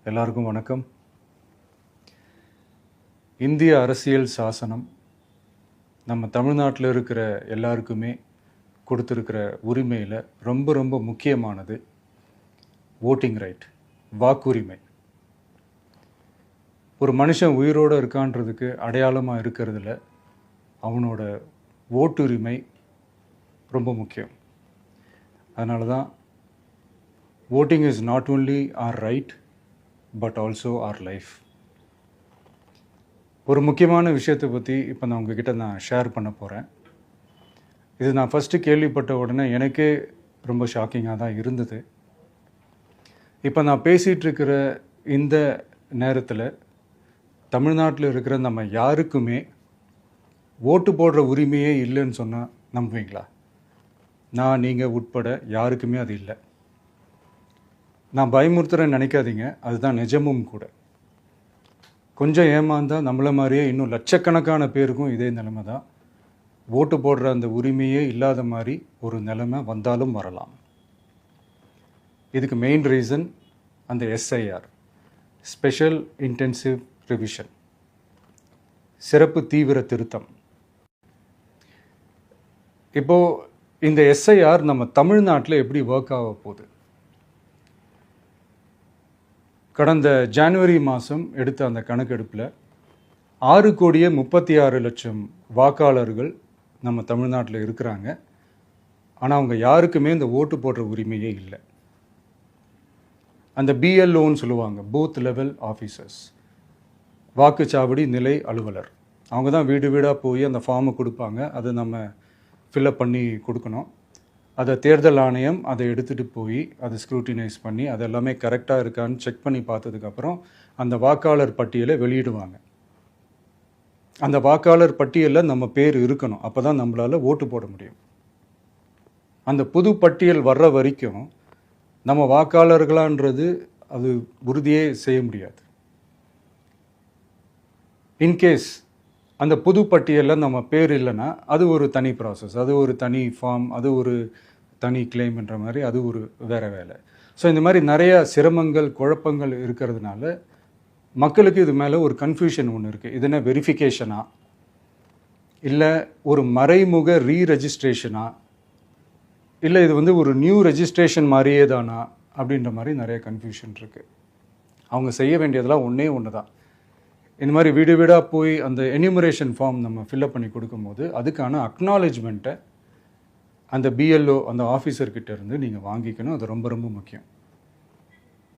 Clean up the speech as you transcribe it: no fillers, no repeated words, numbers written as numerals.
எல்லாருக்கும் வணக்கம். இந்திய அரசியல் சாசனம் நம்ம தமிழ்நாட்டில் இருக்கிற எல்லாருக்குமே கொடுத்துருக்கிற உரிமையில் ரொம்ப ரொம்ப முக்கியமானது ஓட்டிங் ரைட், வாக்குரிமை. ஒரு மனுஷன் உயிரோடு இருக்கான்றதுக்கு அடையாளமாக இருக்கிறதுல அவனோட ஓட்டுரிமை ரொம்ப முக்கியம். அதனால தான் voting is not only our right but also our life. ஒரு முக்கியமான விஷயத்தை பற்றி இப்போ நான் உங்ககிட்ட ஷேர் பண்ண போகிறேன். இது நான் ஃபஸ்ட்டு கேள்விப்பட்ட உடனே எனக்கே ரொம்ப ஷாக்கிங்காக தான் இருந்தது. இப்போ நான் பேசிகிட்ருக்கிற இந்த நேரத்தில் தமிழ்நாட்டில் இருக்கிற நம்ம யாருக்குமே ஓட்டு போடுற உரிமையே இல்லைன்னு சொன்னால் நம்புவீங்களா? நான் நீங்கள் உட்பட யாருக்குமே அது இல்லை. நான் பயமுறுத்துறேன்னு நினைக்காதீங்க, அதுதான் நிஜமும் கூட. கொஞ்சம் ஏமாந்தால் நம்மள மாதிரியே இன்னும் லட்சக்கணக்கான பேருக்கும் இதே நிலைமை தான். ஓட்டு போடுற அந்த உரிமையே இல்லாத மாதிரி ஒரு நிலைமை வந்தாலும் வரலாம். இதுக்கு மெயின் ரீசன் அந்த எஸ்ஐஆர், ஸ்பெஷல் இன்டென்சிவ் ரிவிஷன், சிறப்பு தீவிர திருத்தம். இப்போது இந்த எஸ்ஐஆர் நம்ம தமிழ்நாட்டில் எப்படி ஒர்க் ஆக போகுது? கடந்த ஜனவரி மாதம் எடுத்த அந்த கணக்கெடுப்பில் 6,36,00,000 வாக்காளர்கள் நம்ம தமிழ்நாட்டில் இருக்கிறாங்க. ஆனால் அவங்க யாருக்குமே இந்த ஓட்டு போடுற உரிமையே இல்லை. அந்த பிஎல்ஓன்னு சொல்லுவாங்க, பூத் லெவல் ஆஃபீஸர்ஸ், வாக்குச்சாவடி நிலை அலுவலர். அவங்க தான் வீடு வீடாக போய் அந்த ஃபார்மை கொடுப்பாங்க. அதை நம்ம ஃபில்அப் பண்ணி கொடுக்கணும். அதை தேர்தல் ஆணையம் அதை எடுத்துகிட்டு போய் அதை ஸ்க்ரூட்டினைஸ் பண்ணி அது எல்லாமே கரெக்டாக இருக்கான்னு செக் பண்ணி பார்த்ததுக்கப்புறம் அந்த வாக்காளர் பட்டியலை வெளியிடுவாங்க. அந்த வாக்காளர் பட்டியலில் நம்ம பேர் இருக்கணும், அப்போ தான் நம்மளால் ஓட்டு போட முடியும். அந்த புது பட்டியல் வர்ற வரைக்கும் நம்ம வாக்காளர்களான்றது அது உறுதியே செய்ய முடியாது. இன்கேஸ் அந்த புது பட்டியலில் நம்ம பேர் இல்லைன்னா அது ஒரு தனி ப்ராசஸ், அது ஒரு தனி ஃபார்ம், அது ஒரு தனி கிளைம்ன்ற மாதிரி அது ஒரு வேறு வேலை. ஸோ இந்த மாதிரி நிறைய சிரமங்கள் குழப்பங்கள் இருக்கிறதுனால மக்களுக்கு இது மேலே ஒரு கன்ஃபியூஷன் ஒன்று இருக்குது. இது என்ன வெரிஃபிகேஷனா இல்லை ஒரு மறைமுக ரீரெஜிஸ்ட்ரேஷனா இல்லை இது ஒரு நியூ ரெஜிஸ்ட்ரேஷன் மாதிரியே தானா அப்படின்ற மாதிரி நிறைய கன்ஃபியூஷன் இருக்குது. அவங்க செய்ய வேண்டியதெல்லாம் ஒன்றே ஒன்று தான். இந்த மாதிரி வீடு வீடாக போய் அந்த என்யூமரேஷன் ஃபார்ம் நம்ம ஃபில்அப் பண்ணி கொடுக்கும்போது அதுக்கான அக்னாலேஜ்மெண்ட்டை அந்த பிஎல்ஓ அந்த ஆஃபீஸர்கிட்ட இருந்து நீங்கள் வாங்கிக்கணும். அது ரொம்ப ரொம்ப முக்கியம்.